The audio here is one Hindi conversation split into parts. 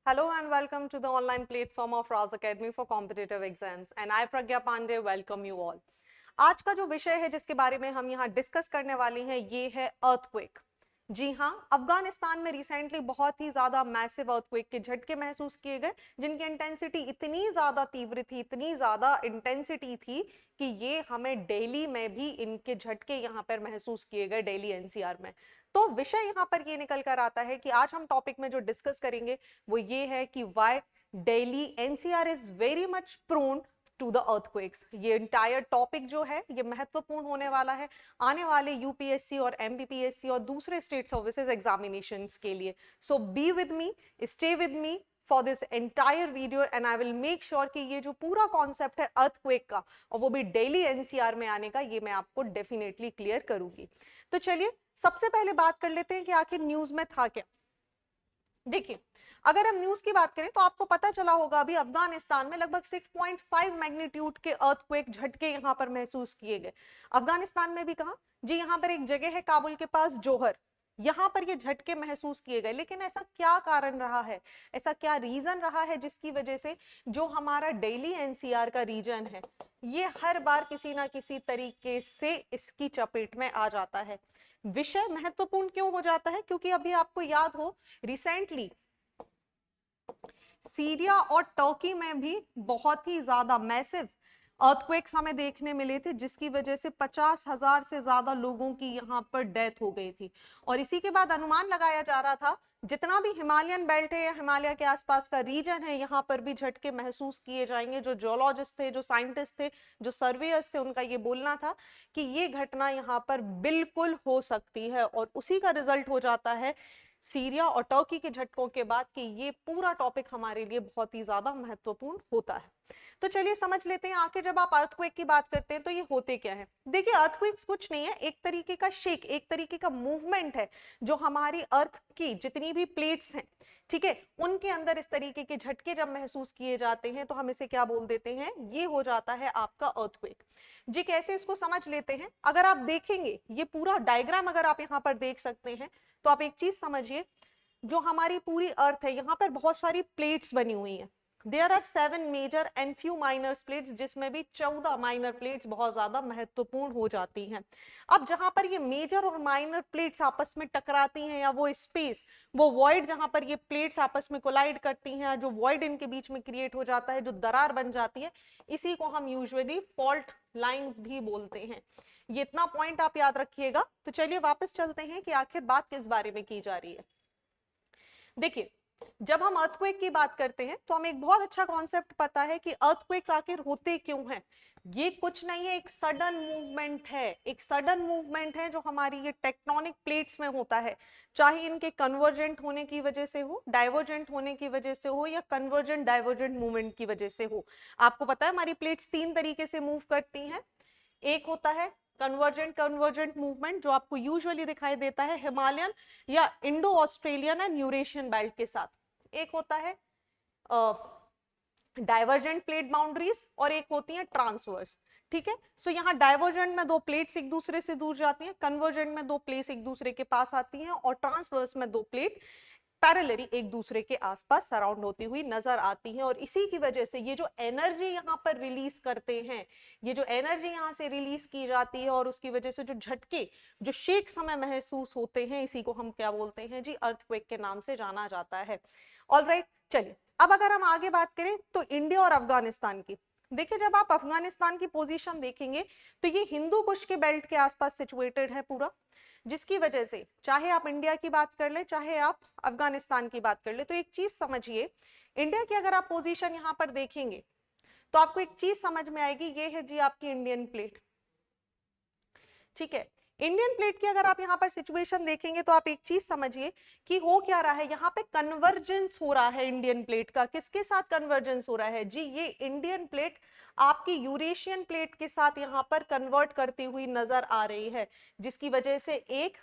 Hello and welcome to the online platform of Raz Academy for Competitive Exams and I Pragya Pandey welcome you all. आज का जो विषय है जिसके बारे में हम यहाँ डिस्कस करने वाले हैं ये है अर्थक्वेक। जी हाँ, अफगानिस्तान में रिसेंटली बहुत ही ज्यादा मैसिव अर्थक्वेक के झटके महसूस किए गए जिनकी इंटेंसिटी इतनी ज्यादा तीव्र थी, इतनी ज्यादा इंटेंसिटी थी कि ये हमें दिल्ली में भी इनके झटके यहाँ पर महसूस किए गए, दिल्ली एनसीआर में। तो विषय यहाँ पर ये निकल कर आता है कि आज हम टॉपिक में जो डिस्कस करेंगे वो ये है कि why Delhi NCR is very much prone to the earthquakes. ये इंटायर टॉपिक जो है ये महत्वपूर्ण होने वाला है आने वाले यूपीएससी और एमपीपीएससी और दूसरे स्टेट सर्विसेज एग्जामिनेशंस के लिए। So be with me, stay with me for this entire video and I will make sure कि ये जो पूरा कॉन्सेप्ट है अर्थक्वेक का और वो भी दिल्ली एनसीआर में आने का, ये मैं आपको डेफिनेटली क्लियर करूंगी। तो चलिए सबसे पहले बात कर लेते हैं कि आखिर न्यूज में था क्या। देखिए, अगर हम न्यूज की बात करें तो आपको पता चला होगा अभी अफगानिस्तान में लगभग 6.5 मैग्नीट्यूड के अर्थक्वेक झटके यहां पर महसूस किए गए। अफगानिस्तान में भी कहा जी, यहां पर एक जगह है काबुल के पास जोहर, यहां पर ये झटके महसूस किए गए। लेकिन ऐसा क्या कारण रहा है, ऐसा क्या रीजन रहा है जिसकी वजह से जो हमारा दिल्ली एनसीआर का रीजन है ये हर बार किसी ना किसी तरीके से इसकी चपेट में आ जाता है। विषय महत्वपूर्ण क्यों हो जाता है? क्योंकि अभी आपको याद हो रिसेंटली सीरिया और टर्की में भी बहुत ही ज्यादा मैसिव अर्थक्वेक्स हमें देखने मिले थे जिसकी वजह से 50,000 से ज्यादा लोगों की यहाँ पर डेथ हो गई थी। और इसी के बाद अनुमान लगाया जा रहा था जितना भी हिमालयन बेल्ट है या हिमालय के आसपास का रीजन है यहाँ पर भी झटके महसूस किए जाएंगे। जो जियोलॉजिस्ट थे, जो साइंटिस्ट थे, जो सर्वेयर्स थे, उनका ये बोलना था कि ये घटना यहाँ पर बिल्कुल हो सकती है और उसी का रिजल्ट हो जाता है सीरिया और टर्की के झटकों के बाद कि ये पूरा टॉपिक हमारे लिए बहुत ही ज्यादा महत्वपूर्ण होता है। तो चलिए समझ लेते हैं आखिर जब आप अर्थक्वेक की बात करते हैं तो ये होते क्या है। देखिए, अर्थक्वेक्स कुछ नहीं है, एक तरीके का शेक, एक तरीके का मूवमेंट है जो हमारी अर्थ की जितनी भी प्लेट्स हैं, ठीक है, उनके अंदर इस तरीके के झटके जब महसूस किए जाते हैं तो हम इसे क्या बोल देते हैं, ये हो जाता है आपका अर्थक्वेक। जी कैसे इसको समझ लेते हैं, अगर आप देखेंगे ये पूरा डायग्राम अगर आप यहाँ पर देख सकते हैं तो आप एक चीज समझिए, जो हमारी पूरी अर्थ है यहाँ पर बहुत सारी प्लेट्स बनी हुई हैं। There are 7 major and few minor plates जिसमें भी 14 माइनर प्लेट्स बहुत ज्यादा महत्वपूर्ण हो जाती हैं। अब जहां पर ये मेजर और माइनर प्लेट्स आपस में टकराती हैं या वो स्पेस, वो वॉइड जहां पर ये प्लेट्स आपस में कोलाइड करती हैं, जो वॉइड इनके बीच में क्रिएट हो जाता है, जो दरार बन जाती है, इसी को हम यूजुअली फॉल्ट लाइंस भी बोलते हैं। ये इतना पॉइंट आप याद रखिएगा। तो चलिए वापस चलते हैं कि आखिर बात किस बारे में की जा रही है। देखिए, जब हम अर्थक्वेक की बात करते हैं तो हमें एक बहुत अच्छा कॉन्सेप्ट पता है कि अर्थक्वेक्स आखिर होते क्यों हैं। ये कुछ नहीं है, एक सडन मूवमेंट है, एक सडन मूवमेंट है जो हमारी ये टेक्टोनिक प्लेट्स में होता है, चाहे इनके कन्वर्जेंट होने की वजह से हो, डाइवर्जेंट होने की वजह से हो या कन्वर्जेंट डाइवर्जेंट मूवमेंट की वजह से हो। आपको पता है हमारी प्लेट्स 3 तरीके से मूव करती हैं। एक होता है कन्वर्जेंट मूवमेंट जो आपको यूजुअली दिखाई देता है हिमालयन या Indo Australian and Eurasian belt के साथ। एक होता है डाइवर्जेंट प्लेट बाउंड्रीज और एक होती है ट्रांसवर्स। ठीक है, सो यहाँ डाइवर्जेंट में 2 प्लेट्स एक दूसरे से दूर जाती हैं, कन्वर्जेंट में 2 प्लेट्स एक दूसरे के पास आती हैं और ट्रांसवर्स में 2 प्लेट पैरेलली एक दूसरे के आसपास सराउंड होती हुई नजर आती हैं। और इसी की वजह से ये जो एनर्जी यहाँ पर रिलीज करते हैं, ये जो एनर्जी यहाँ से रिलीज की जाती है और उसकी वजह से जो झटके, जो शेक समय महसूस होते हैं, इसी को हम क्या बोलते हैं जी, अर्थक्वेक के नाम से जाना जाता है। ऑलराइट, चलिए अब अगर हम आगे बात करें तो इंडिया और अफगानिस्तान की। देखिए, जब आप अफगानिस्तान की पोजीशन देखेंगे तो ये हिंदू कुश के बेल्ट के आसपास सिचुएटेड है पूरा, जिसकी वजह से चाहे आप इंडिया की बात कर ले चाहे आप अफगानिस्तान की बात कर ले, तो एक चीज समझिए, इंडिया की अगर आप पोजीशन यहां पर देखेंगे तो आपको एक चीज समझ में आएगी, ये है जी आपकी इंडियन प्लेट। ठीक है, इंडियन प्लेट की अगर आप यहाँ पर सिचुएशन देखेंगे तो आप एक चीज समझिए कि हो क्या रहा है, यहाँ पे कन्वर्जेंस हो रहा है इंडियन प्लेट का। किसके साथ कन्वर्जेंस हो रहा है जी, ये इंडियन प्लेट आपकी यूरेशियन प्लेट के साथ यहाँ पर कन्वर्ट करती हुई नजर आ रही है, जिसकी वजह से एक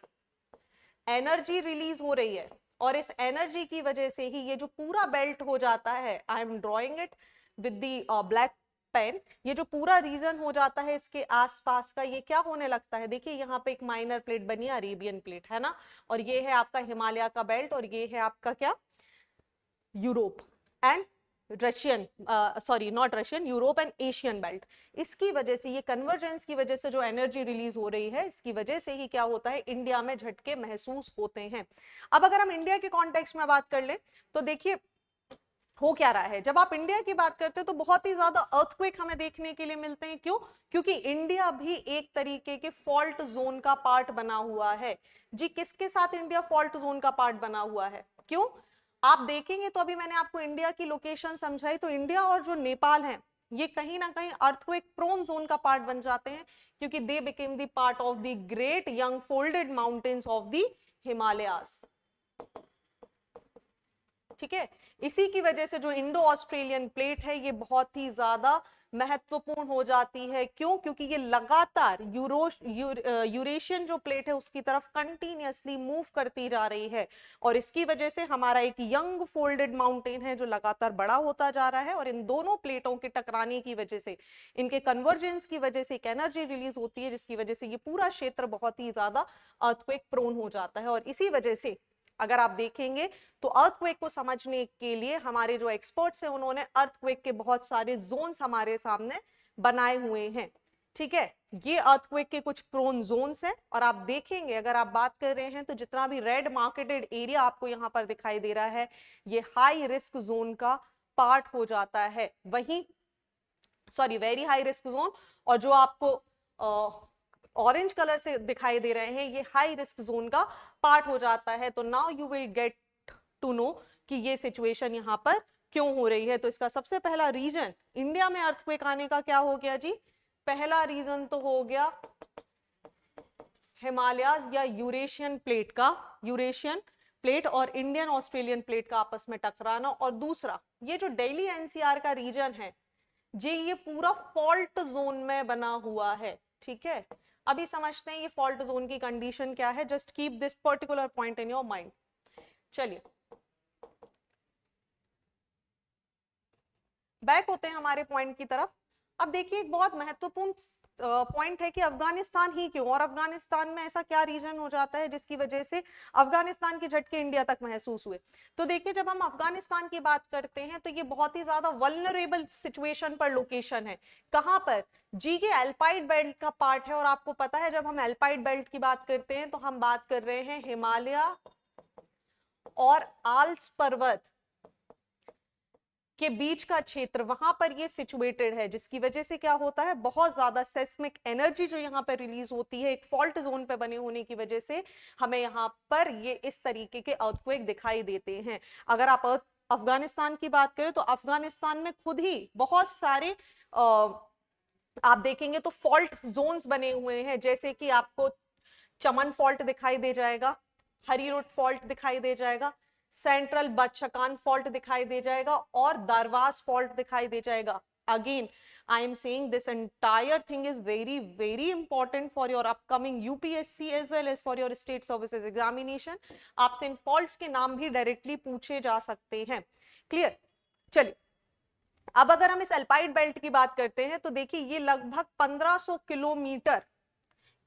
एनर्जी रिलीज हो रही है और इस एनर्जी की वजह से ही ये जो पूरा बेल्ट हो जाता है, I am drawing it with the black pen, ये जो पूरा रीजन हो जाता है इसके आसपास का, ये क्या होने लगता है, देखिए यहाँ पे एक माइनर प्लेट बनी है, अरेबियन प्लेट है ना, और ये है आपका हिमालय का बेल्ट और ये है आपका क्या, Europe and Russian, sorry not Russian, Europe and Asian belt. इसकी वजह से, ये कन्वर्जेंस की वजह से जो एनर्जी रिलीज हो रही है, इसकी वजह से ही क्या होता है, इंडिया में झटके महसूस होते हैं। अब अगर हम इंडिया के कॉन्टेक्स्ट में बात कर ले तो देखिए हो क्या रहा है। जब आप इंडिया की बात करते हैं तो बहुत ही ज्यादा अर्थक्वेक हमें देखने के लिए मिलते हैं। क्यों? क्योंकि इंडिया भी एक तरीके के फॉल्ट जोन का पार्ट बना हुआ है। जी किसके साथ इंडिया फॉल्ट जोन का पार्ट बना हुआ है? क्यों? आप देखेंगे तो अभी मैंने आपको इंडिया की लोकेशन समझाई, तो इंडिया और जो नेपाल है ये कहीं ना कहीं अर्थक्वेक प्रोन जोन का पार्ट बन जाते हैं, क्योंकि they became the part of the great young folded mountains of the Himalayas. ठीक है, इसी की वजह से जो इंडो ऑस्ट्रेलियन प्लेट है ये बहुत ही ज्यादा महत्वपूर्ण हो जाती है। क्यों? क्योंकि ये लगातार यूरेशियन जो प्लेट है उसकी तरफ कंटिन्यूअसली मूव करती जा रही है, और इसकी वजह से हमारा एक यंग फोल्डेड माउंटेन है जो लगातार बड़ा होता जा रहा है, और इन दोनों प्लेटों के टकराने की वजह से, इनके कन्वर्जेंस की वजह से एक एनर्जी रिलीज होती है, जिसकी वजह से ये पूरा क्षेत्र बहुत ही ज्यादा अर्थक्वेक प्रोन हो जाता है। और इसी वजह से अगर आप देखेंगे तो अर्थक्वेक को समझने के लिए हमारे जो एक्सपर्ट्स हैं उन्होंने अर्थक्वेक के बहुत सारे जोन्स हमारे सामने बनाए हुए हैं। ठीक है, ये अर्थक्वेक के कुछ प्रोन जोन्स हैं, और आप देखेंगे अगर आप बात कर रहे हैं तो जितना भी रेड मार्केटेड एरिया आपको यहाँ पर दिखाई दे रहा है ये हाई रिस्क जोन का पार्ट हो जाता है। वही sorry very high risk zone, और जो आपको ऑरेंज कलर से दिखाई दे रहे हैं ये हाई रिस्क जोन का पार्ट हो जाता है। तो now you will get to know कि ये सिचुएशन यहाँ पर क्यों हो रही है। तो इसका सबसे पहला रीजन इंडिया में अर्थक्वेक आने का क्या हो गया जी? पहला रीजन तो हो गया हिमालयाज या यूरेशियन प्लेट का, यूरेशियन प्लेट और इंडियन ऑस्ट्रेलियन प्लेट का आपस में टकराना, और दूसरा ये जो दिल्ली एनसीआर का रीजन है जी ये पूरा फॉल्ट जोन में बना हुआ है। ठीक है, अभी समझते हैं ये फॉल्ट जोन की कंडीशन क्या है। Just keep this particular point in your mind. चलिए बैक होते हैं हमारे पॉइंट की तरफ। अब देखिए एक बहुत महत्वपूर्ण पॉइंट है कि अफगानिस्तान ही क्यों, और अफगानिस्तान में ऐसा क्या रीजन हो जाता है जिसकी वजह से अफगानिस्तान के झटके इंडिया तक महसूस हुए। तो देखिए जब हम अफगानिस्तान की बात करते हैं तो ये बहुत ही ज्यादा वल्नरेबल सिचुएशन पर लोकेशन है। कहां पर जी? ये एल्पाइड बेल्ट का पार्ट है, और आपको पता है जब हम एल्पाइड बेल्ट की बात करते हैं तो हम बात कर रहे हैं हिमालय और आल्प्स पर्वत के बीच का क्षेत्र, वहां पर ये सिचुएटेड है, जिसकी वजह से क्या होता है बहुत ज्यादा सेस्मिक एनर्जी जो यहाँ पर रिलीज होती है एक फॉल्ट जोन पे बने होने की वजह से हमें यहाँ पर ये इस तरीके के अर्थक्वेक दिखाई देते हैं। अगर आप अफगानिस्तान की बात करें तो अफगानिस्तान में खुद ही बहुत सारे आप देखेंगे तो फॉल्ट जोन्स बने हुए हैं, जैसे कि आपको चमन फॉल्ट दिखाई दे जाएगा, हरीरोड फॉल्ट दिखाई दे जाएगा, सेंट्रल बदशकान फॉल्ट दिखाई दे जाएगा, और दारवास फॉल्ट दिखाई दे जाएगा। Again I am saying this entire thing is very very important for your upcoming UPSC as well as for your state services examination. आपसे इन फॉल्ट्स के नाम भी डायरेक्टली पूछे जा सकते हैं। क्लियर? चलिए अब अगर हम इस एल्पाइड बेल्ट की बात करते हैं तो देखिए ये लगभग 1500 किलोमीटर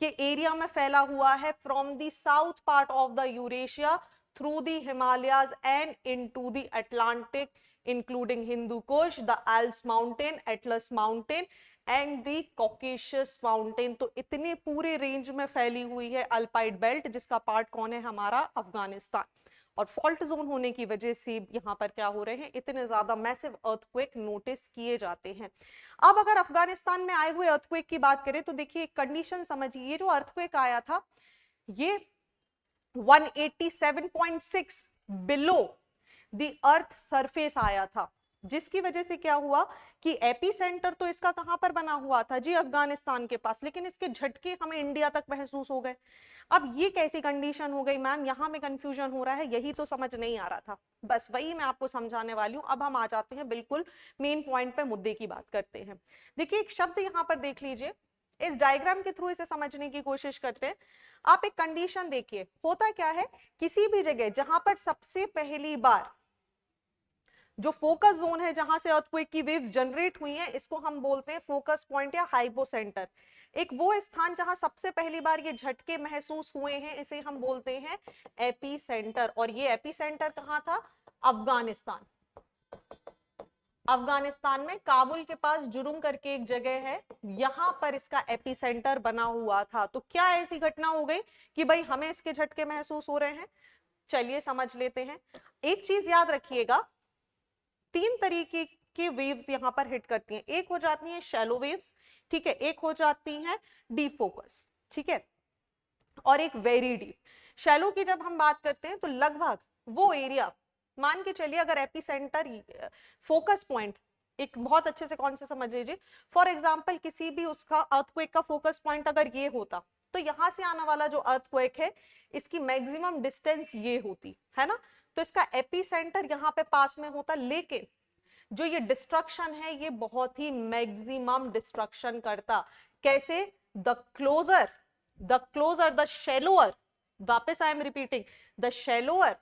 के एरिया में फैला हुआ है, from the south part of the Eurasia through the Himalayas and into the Atlantic, including Hindu Kush, the Alps mountain, Atlas mountain and the Caucasus mountain. तो इतने पूरे रेंज में फैली हुई है अल्पाइड बेल्ट, जिसका पार्ट कौन है? हमारा अफगानिस्तान। और फॉल्ट जोन होने की वजह से यहाँ पर क्या हो रहे हैं, इतने ज्यादा मैसिव अर्थक्वेक नोटिस किए जाते हैं। अब अगर अफगानिस्तान में आए हुए अर्थक्वेक की बात करें तो देखिए एक कंडीशन समझिए, ये जो अर्थक्वेक आया था ये 187.6 बिलो द अर्थ सरफेस आया था, जिसकी वजह से क्या हुआ कि एपी सेंटर तो इसका कहां पर बना हुआ था जी? अफगानिस्तान के पास, लेकिन इसके झटके हमें इंडिया तक महसूस हो गए। अब ये कैसी कंडीशन हो गई मैम? यहां में कंफ्यूजन हो रहा है, यही तो समझ नहीं आ रहा था, बस वही मैं आपको समझाने वाली हूं। अब हम आ जाते हैं बिल्कुल मेन पॉइंट पे, मुद्दे की बात करते हैं। देखिए एक शब्द यहां पर देख लीजिए, इस डायग्राम के थ्रू इसे समझने की कोशिश करते हैं। आप एक कंडीशन देखिए, होता क्या है किसी भी जगह जहां पर सबसे पहली बार जो फोकस जोन है जहां से अर्थक्वेक की वेव्स जनरेट हुई हैं, इसको हम बोलते हैं फोकस पॉइंट या हाइपोसेंटर। एक वो स्थान जहां सबसे पहली बार ये झटके महसूस हुए हैं इसे हम बोलते हैं एपी सेंटर, और ये एपी सेंटर कहां था? अफगानिस्तान। अफगानिस्तान में काबुल के पास जुर्म करके एक जगह है, यहां पर इसका एपिसेंटर बना हुआ था। तो क्या ऐसी घटना हो गई कि भाई हमें इसके झटके महसूस हो रहे हैं? चलिए समझ लेते हैं। एक चीज याद रखिएगा, 3 तरीके के वेव्स यहां पर हिट करती हैं। एक हो जाती है शैलो वेव्स, ठीक है, एक हो जाती है डीप फोकस, ठीक है, और एक वेरी डीप। शैलो की जब हम बात करते हैं तो लगभग वो एरिया, मान के चलिए अगर एपिसेंटर फोकस पॉइंट, एक बहुत अच्छे से कौन से समझ लीजिए, फॉर एग्जांपल किसी भी उसका अर्थक्वेक का फोकस पॉइंट अगर ये होता, तो यहां से आने वाला जो अर्थक्वेक है इसकी मैक्सिमम डिस्टेंस ये होती है ना, तो इसका एपिसेंटर यहाँ पे पास में होता। लेकिन जो ये डिस्ट्रक्शन है ये बहुत ही मैक्सिमम डिस्ट्रक्शन करता। कैसे? द क्लोजर द शैलोअर, वापस I am repeating, the shallower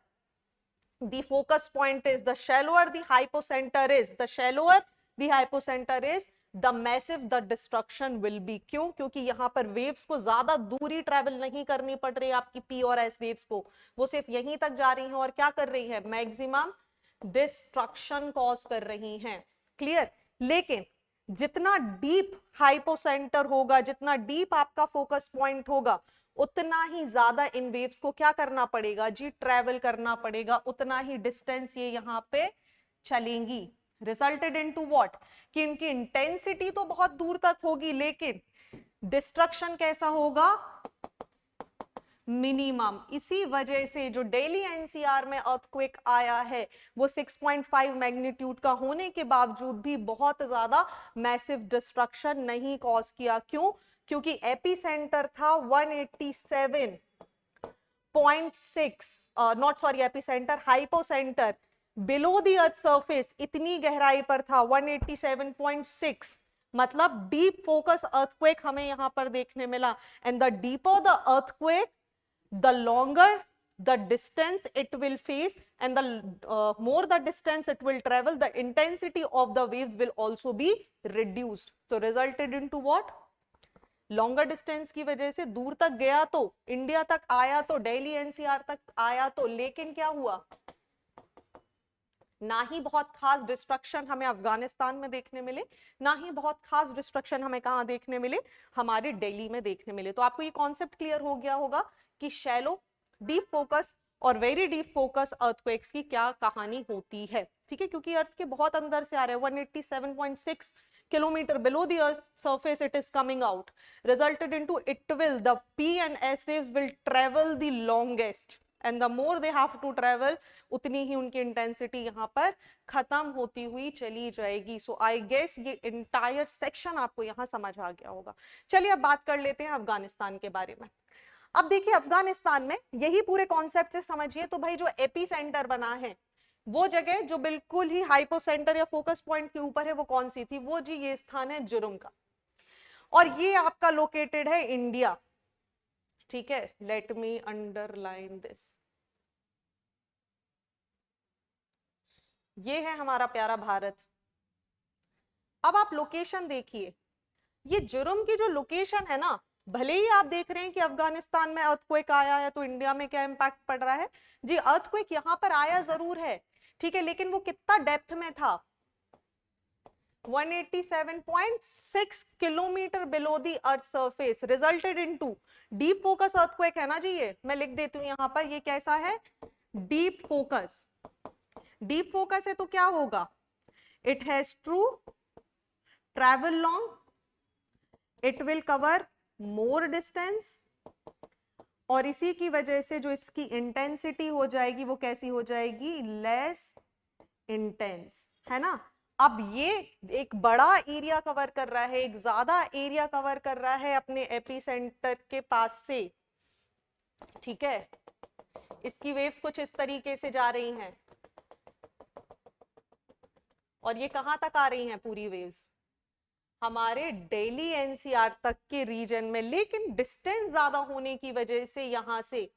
the focus point is, the shallower the hypocenter is, the shallower the hypocenter is, the massive the destruction will be। क्यों? क्योंकि यहाँ पर वेव्स को ज्यादा दूरी ट्रेवल नहीं करनी पड़ रही है आपकी पी और एस वेव्स को, वो सिर्फ यहीं तक जा रही हैं और क्या कर रही है? मैक्सिमम डिस्ट्रक्शन कॉज कर रही हैं। क्लियर? लेकिन जितना डीप हाइपोसेंटर होगा, जितना डीप आपका फोकस पॉइंट होगा, उतना ही ज्यादा इन वेव्स को क्या करना पड़ेगा जी? ट्रेवल करना पड़ेगा, उतना ही डिस्टेंस ये यहाँ पे चलेंगी। Resulted into what? कि इनकी इंटेंसिटी तो बहुत दूर तक होगी, लेकिन डिस्ट्रक्शन कैसा होगा? मिनिमम। इसी वजह से जो दिल्ली एनसीआर में अर्थक्वेक आया है वो 6.5 मैग्नीट्यूड का होने के बावजूद भी बहुत ज्यादा मैसिव डिस्ट्रक्शन नहीं कॉज किया। क्यों? क्योंकि एपिसेंटर था 187.6, not sorry epicentre, hypocentre below the earth surface इतनी गहराई पर था 187.6, मतलब डीप फोकस अर्थक्वेक हमें यहां पर देखने मिला। And the deeper the earthquake, the longer the distance it will face, and the more the distance it will travel, the intensity of the waves will also be reduced. So resulted into what? Longer distance की वजह से दूर तक गया तो, इंडिया तक आया तो, दिल्ली एनसीआर तक आया तो, लेकिन क्या हुआ? ना ही बहुत खास डिस्ट्रक्शन हमें अफगानिस्तान में देखने मिले, ना ही बहुत खास डिस्ट्रक्शन हमें कहां देखने मिले? हमारे दिल्ली में देखने मिले। तो आपको ये कॉन्सेप्ट क्लियर हो गया होगा कि शैलो, डीप फोकस और वेरी डीप फोकस अर्थक्वेक्स की क्या कहानी होती है। ठीक है, क्योंकि अर्थ के बहुत अंदर से आ रहे हैं, 187.6 kilometer below the earth surface it is coming out, resulted into it will, the P and S waves will travel the longest, and the more they have to travel, उतनी ही उनकी इंटेंसिटी यहाँ पर खत्म होती हुई चली जाएगी। सो आई गेस ये इंटायर सेक्शन आपको यहाँ समझ आ गया होगा। चलिए अब बात कर लेते हैं अफगानिस्तान के बारे में। अब देखिए अफगानिस्तान में यही पूरे कॉन्सेप्ट से समझिए तो भाई जो एपी सेंटर बना है, वो जगह जो बिल्कुल ही हाइपोसेंटर या फोकस पॉइंट के ऊपर है, वो कौन सी थी? वो जी ये स्थान है जुर्म का, और ये आपका लोकेटेड है इंडिया। ठीक है, लेट मी अंडरलाइन दिस। ये है हमारा प्यारा भारत। अब आप लोकेशन देखिए, ये जुर्म की जो लोकेशन है ना, भले ही आप देख रहे हैं कि अफगानिस्तान में अर्थक्वेक आया है तो इंडिया में क्या इंपैक्ट पड़ रहा है जी? अर्थक्वेक यहां पर आया जरूर है, ठीक है, लेकिन वो कितना डेप्थ में था? 187.6 kilometre below the earth surface, resulted into deep focus earthquake है ना जी। ये मैं लिख देती हूं यहां पर, ये कैसा है? Deep focus. डीप फोकस है तो क्या होगा? It has to travel long, it will cover more distance, और इसी की वजह से जो इसकी इंटेंसिटी हो जाएगी वो कैसी हो जाएगी? लेस इंटेंस, है ना। अब ये एक बड़ा एरिया कवर कर रहा है, एक ज्यादा एरिया कवर कर रहा है अपने एपिसेंटर के पास से, ठीक है। इसकी वेव्स कुछ इस तरीके से जा रही हैं, और ये कहां तक आ रही हैं पूरी वेव्स? हमारे दिल्ली एनसीआर तक के रीजन में, लेकिन डिस्टेंस ज्यादा होने की वजह से यहां से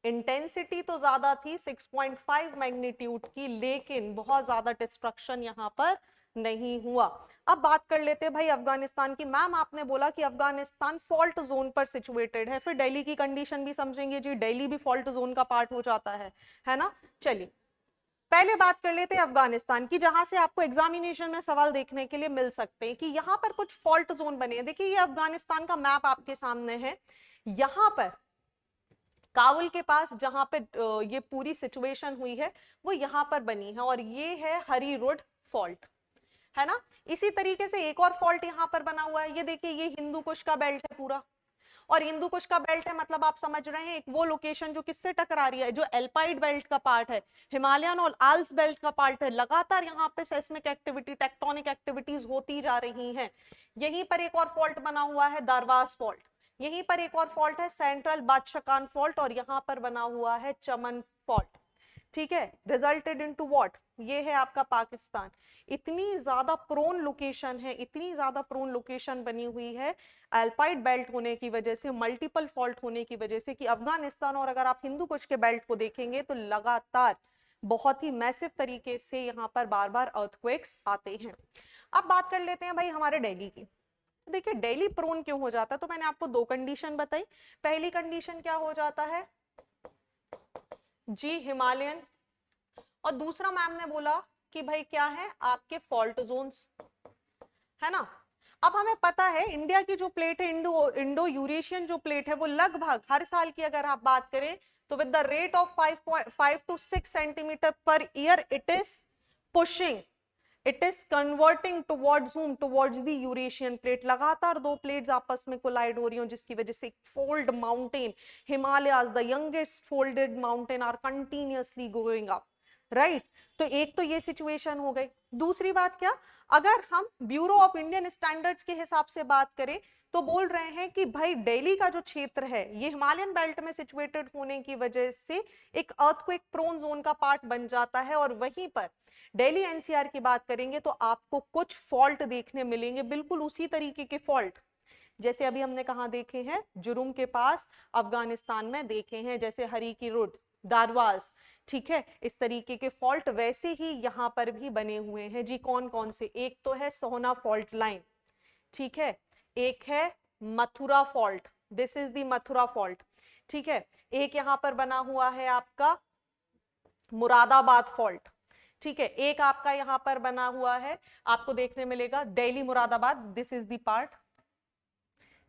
इंटेंसिटी तो ज्यादा थी 6.5 मैग्नीट्यूड की, लेकिन बहुत ज्यादा डिस्ट्रक्शन यहां पर नहीं हुआ। अब बात कर लेते हैं भाई अफगानिस्तान की। मैम आपने बोला कि अफगानिस्तान फॉल्ट जोन पर सिचुएटेड है, फिर दिल्ली की कंडीशन भी समझेंगे जी, दिल्ली भी फॉल्ट जोन का पार्ट हो जाता है ना। चलिए पहले बात कर लेते हैं अफगानिस्तान की, जहां से आपको एग्जामिनेशन में सवाल देखने के लिए मिल सकते हैं कि यहाँ पर कुछ फॉल्ट जोन बने हैं। देखिए ये अफगानिस्तान का मैप आपके सामने है, यहाँ पर काबुल के पास जहां पे ये पूरी सिचुएशन हुई है वो यहाँ पर बनी है, और ये है हरी रोड फॉल्ट, है ना। इसी तरीके से एक और फॉल्ट यहाँ पर बना हुआ है, ये देखिए ये हिंदू कुश का बेल्ट है पूरा, और हिंदू कुश का बेल्ट है मतलब आप समझ रहे हैं एक वो लोकेशन जो किससे टकरा रही है, जो एल्पाइड बेल्ट का पार्ट है, हिमालयन और आल्प्स बेल्ट का पार्ट है। लगातार यहाँ पे सेस्मिक एक्टिविटी, टेक्टोनिक एक्टिविटीज होती जा रही हैं। यहीं पर एक और फॉल्ट बना हुआ है दारवास फॉल्ट, यहीं पर एक और फॉल्ट है सेंट्रल बादशाकान फॉल्ट, और यहाँ पर बना हुआ है चमन फॉल्ट। ठीक है, रिजल्टेड इनटू व्हाट, ये है आपका पाकिस्तान। इतनी ज्यादा प्रोन लोकेशन है, इतनी ज्यादा प्रोन लोकेशन बनी हुई है अल्पाइड बेल्ट होने की वजह से, मल्टीपल फॉल्ट होने की वजह से, कि अफगानिस्तान, और अगर आप हिंदू कुश के बेल्ट को देखेंगे तो लगातार बहुत ही मैसिव तरीके से यहाँ पर बार बार अर्थक्वेक्स आते हैं। अब बात कर लेते हैं भाई हमारे दिल्ली की। देखिए दिल्ली प्रोन क्यों हो जाता है, तो मैंने आपको दो कंडीशन बताई। पहली कंडीशन क्या हो जाता है जी, हिमालयन, और दूसरा मैम ने बोला कि भाई क्या है आपके फॉल्ट जोन्स, है ना। अब हमें पता है इंडिया की जो प्लेट है, इंडो यूरेशियन जो प्लेट है, वो लगभग हर साल की अगर आप बात करें तो with the rate of 5 to 6 centimetre per year it is pushing, it is converting towards whom, towards the Eurasian plate. लगातार दो प्लेट्स आपस में कोलाइड हो रही हो, जिसकी वजह से fold mountain Himalayas, the youngest folded mountain, are continuously going up, right. तो एक तो ये सिचुएशन हो गई। दूसरी बात क्या, अगर हम ब्यूरो ऑफ इंडियन स्टैंडर्ड्स के हिसाब से बात करें तो बोल रहे हैं कि भाई दिल्ली का जो क्षेत्र है ये हिमालयन बेल्ट में सिचुएटेड होने की वजह से एक अर्थक्वेक प्रोन जोन का पार्ट बन जाता है, और वहीं पर दिल्ली एनसीआर की बात करेंगे तो आपको कुछ फॉल्ट देखने मिलेंगे, बिल्कुल उसी तरीके के फॉल्ट जैसे अभी हमने कहा देखे हैं, जुर्म के पास अफगानिस्तान में देखे हैं, जैसे हरी की रोड, दारवास, ठीक है, इस तरीके के फॉल्ट वैसे ही यहाँ पर भी बने हुए हैं जी। कौन कौन से, एक तो है सोहना फॉल्ट लाइन, ठीक है, एक है Mathura fault, this is the Mathura fault, ठीक है, एक यहाँ पर बना हुआ है आपका मुरादाबाद फॉल्ट, ठीक है, एक आपका यहाँ पर बना हुआ है, आपको देखने मिलेगा Delhi Moradabad, this is the part,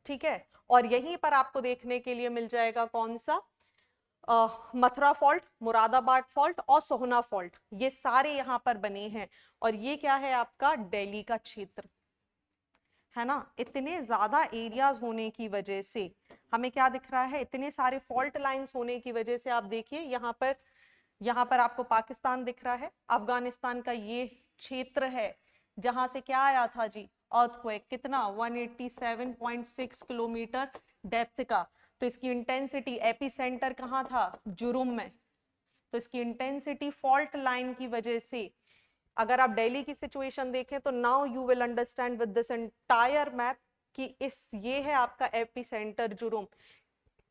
ठीक है, और यहीं पर आपको देखने के लिए मिल जाएगा कौन सा, मथुरा फॉल्ट, मुरादाबाद फॉल्ट और सोहना फॉल्ट, ये सारे यहाँ पर बने हैं। और ये क्या है आपका दिल्ली का क्षेत्र, है ना। इतने ज्यादा एरियाज होने की वजह से हमें क्या दिख रहा है, इतने सारे फॉल्ट लाइंस होने की वजह से आप देखिए यहाँ पर आपको पाकिस्तान दिख रहा है, अफगानिस्तान का ये क्षेत्र है जहां से क्या आया था जी, अर्थक्वेक, कितना 187.6 किलोमीटर डेप्थ का। तो इसकी इंटेंसिटी, एपी सेंटर कहाँ था, जुर्म में, तो इसकी इंटेंसिटी फॉल्ट लाइन की वजह से, अगर आप दिल्ली की सिचुएशन देखें तो now you will understand with this entire map कि ये है आपका एपी सेंटर जुर्म।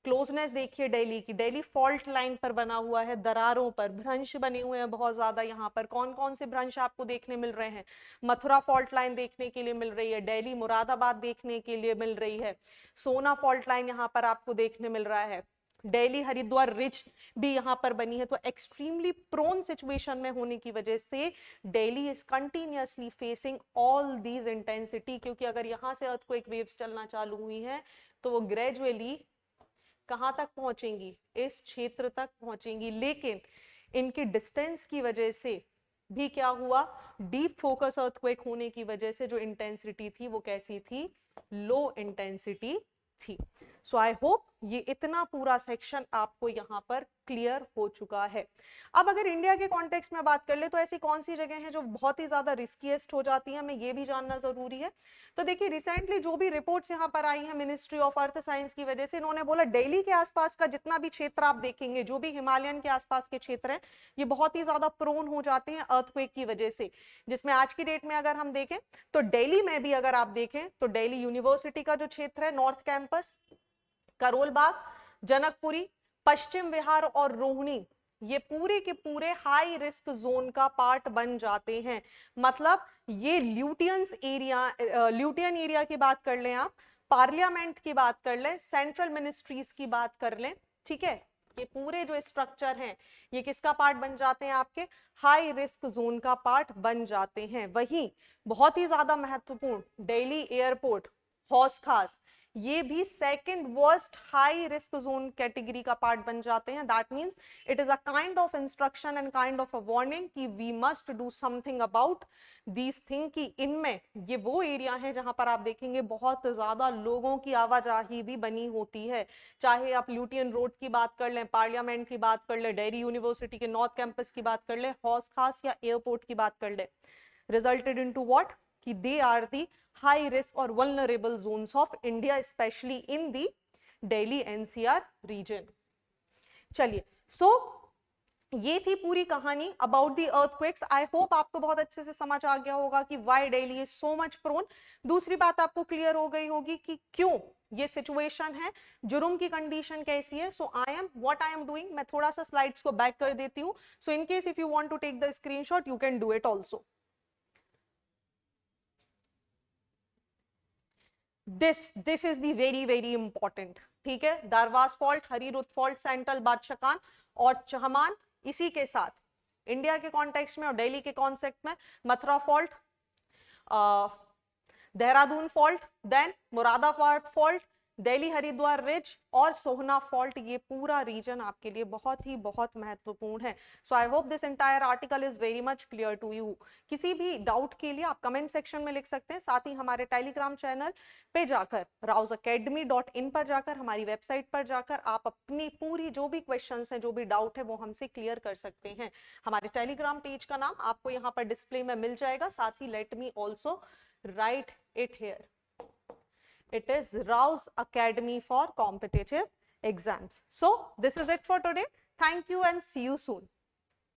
क्लोजनेस देखिए दिल्ली की, दिल्ली फॉल्ट लाइन पर बना हुआ है, दरारों पर भ्रंश बने हुए हैं बहुत ज्यादा। यहाँ पर कौन कौन से भ्रंश आपको देखने मिल रहे हैं, मथुरा फॉल्ट लाइन देखने के लिए मिल रही है, दिल्ली मुरादाबाद देखने के लिए मिल रही है, सोना फॉल्ट लाइन यहाँ पर आपको देखने मिल रहा है, दिल्ली हरिद्वार रिज भी यहाँ पर बनी है। तो एक्सट्रीमली प्रोन सिचुएशन में होने की वजह से Delhi is continuously facing all these intensity, क्योंकि अगर यहाँ से अर्थक्वेक वेव्स चलना चालू हुई हैं तो वो ग्रेजुअली कहां तक पहुंचेंगी, इस क्षेत्र तक पहुंचेंगी। लेकिन इनकी डिस्टेंस की वजह से भी क्या हुआ, डीप फोकस अर्थक्वेक होने की वजह से जो इंटेंसिटी थी वो कैसी थी, लो इंटेंसिटी थी। सो आई होप ये इतना पूरा सेक्शन आपको यहाँ पर क्लियर हो चुका है। अब अगर इंडिया के कॉन्टेक्स्ट में बात कर ले तो ऐसी कौन सी जगह हैं जो बहुत ही ज्यादा रिस्कीएस्ट हो जाती है, हमें ये भी जानना जरूरी है। तो देखिए रिसेंटली जो भी रिपोर्ट्स यहाँ पर आई हैं मिनिस्ट्री ऑफ अर्थ साइंस की वजह से, इन्होंने बोला दिल्ली के आसपास का जितना भी क्षेत्र आप देखेंगे, जो भी हिमालयन के आसपास के क्षेत्र हैं, ये बहुत ही ज्यादा प्रोन हो जाते हैं अर्थक्वेक की वजह से। जिसमें आज की डेट में अगर हम देखें तो दिल्ली में भी अगर आप देखें तो दिल्ली यूनिवर्सिटी का जो क्षेत्र है, नॉर्थ कैंपस, करोल बाग, जनकपुरी, पश्चिम विहार और रोहिणी, ये पूरे के पूरे हाई रिस्क जोन का पार्ट बन जाते हैं। मतलब ये ल्यूटियन एरिया की बात कर लें आप, पार्लियामेंट की बात कर लें, सेंट्रल मिनिस्ट्रीज की बात कर लें, ठीक है, ये पूरे जो स्ट्रक्चर हैं ये किसका पार्ट बन जाते हैं, आपके हाई रिस्क जोन का पार्ट बन जाते हैं। वहीं बहुत ही ज्यादा महत्वपूर्ण दिल्ली एयरपोर्ट, हौस खास, ये भी second worst high risk zone category का पार्ट बन जाते हैं। That means it is a kind of instruction and kind of a warning कि we must do something about these thing, कि इनमें ये वो एरिया है जहां पर आप देखेंगे बहुत ज्यादा लोगों की आवाजाही भी बनी होती है। चाहे आप ल्यूटियन रोड की बात कर लें, पार्लियामेंट की बात कर लें, डेयरी यूनिवर्सिटी के नॉर्थ कैंपस की बात कर लें, हौस खास या एयरपोर्ट की बात कर लें, रिजल्टेड इनटू व्हाट, कि they are the high risk or vulnerable zones of India, especially in the Delhi NCR region. चलिए, so ये थी पूरी कहानी about the earthquakes. I hope आपको बहुत अच्छे से समझ आ गया होगा कि why Delhi is so much prone. दूसरी बात आपको क्लियर हो गई होगी कि क्यों ये सिचुएशन है, जुर्म की कंडीशन कैसी है। So I am what I am doing, मैं थोड़ा सा स्लाइड्स को बैक कर देती हूँ। So in case if you want to take the screenshot you can do it also. This is the very very important, ठीक है। Darvaz fault, Harirud fault, central बादशाकान और चहमान, इसी के साथ इंडिया के कॉन्टेक्स्ट में और दिल्ली के कॉन्सेप्ट में Mathura fault, Dehradun fault, then Moradabad fault, Delhi Haridwar ridge और सोहना फॉल्ट, ये पूरा रीजन आपके लिए बहुत महत्वपूर्ण है। So I hope this entire article is very much clear to you. किसी भी डाउट के लिए आप कमेंट सेक्शन में लिख सकते हैं। साथ ही हमारे टेलीग्राम चैनल पे जाकर rausacademy.in पर जाकर, हमारी वेबसाइट पर जाकर आप अपनी पूरी जो भी क्वेश्चंस हैं, जो भी डाउट है वो हमसे क्लियर कर सकते हैं। हमारे टेलीग्राम पेज का नाम आपको यहाँ पर डिस्प्ले में मिल जाएगा। साथ ही let me also write it here, it is Rao's Academy for Competitive Exams. So this is it for today. Thank you and see you soon.